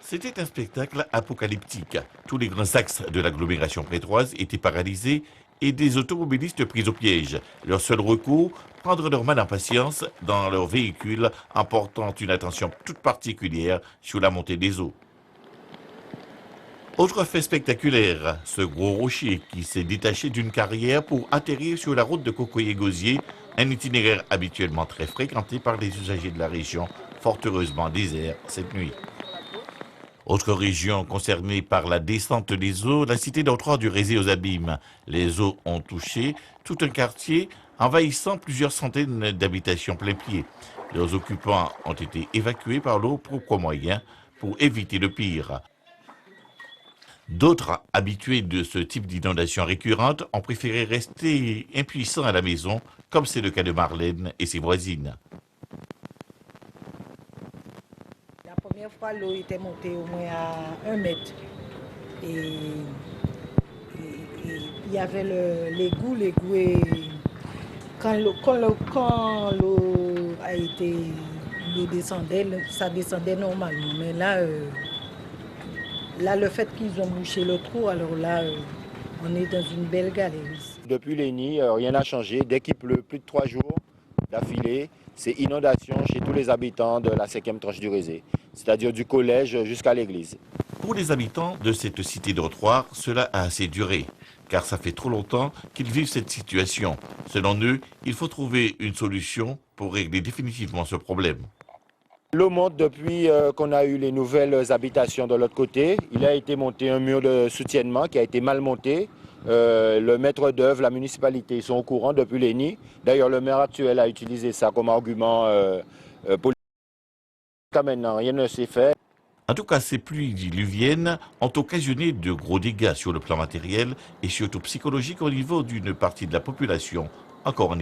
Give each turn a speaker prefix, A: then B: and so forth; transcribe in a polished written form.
A: C'était un spectacle apocalyptique. Tous les grands axes de l'agglomération prétoise étaient paralysés et des automobilistes pris au piège. Leur seul recours, prendre leur mal en patience dans leur véhicule en portant une attention toute particulière sur la montée des eaux. Autre fait spectaculaire, ce gros rocher qui s'est détaché d'une carrière pour atterrir sur la route de Cocoyer-Gosier, un itinéraire habituellement très fréquenté par les usagers de la région, fort heureusement désert cette nuit. Autre région concernée par la descente des eaux, la cité d'Autroi du Rézé aux Abîmes. Les eaux ont touché tout un quartier, envahissant plusieurs centaines d'habitations plein pied. Leurs occupants ont été évacués par l'eau pour quoi moyen pour éviter le pire. D'autres, habitués de ce type d'inondation récurrente, ont préféré rester impuissants à la maison, comme c'est le cas de Marlène et ses voisines.
B: La première fois, l'eau était montée au moins à 1 mètre. Et il y avait l'égout. Quand l'eau a été, l'eau descendait, ça descendait normalement. Mais là, le fait qu'ils ont bouché le trou, alors là, on est dans une belle galerie.
C: Depuis les nids, rien n'a changé. Dès qu'il pleut plus de 3 jours d'affilée, c'est inondation chez tous les habitants de la 5e tranche du Rézé, c'est-à-dire du collège jusqu'à l'église.
A: Pour les habitants de cette cité d'Autroi, cela a assez duré, car ça fait trop longtemps qu'ils vivent cette situation. Selon eux, il faut trouver une solution pour régler définitivement ce problème.
C: L'eau monte depuis qu'on a eu les nouvelles habitations de l'autre côté. Il a été monté un mur de soutiènement qui a été mal monté. Le maître d'œuvre, la municipalité, ils sont au courant depuis les nids. D'ailleurs, le maire actuel a utilisé ça comme argument politique. Jusqu'à maintenant, rien ne s'est fait.
A: En tout cas, ces pluies diluviennes ont occasionné de gros dégâts sur le plan matériel et surtout psychologique au niveau d'une partie de la population encore en état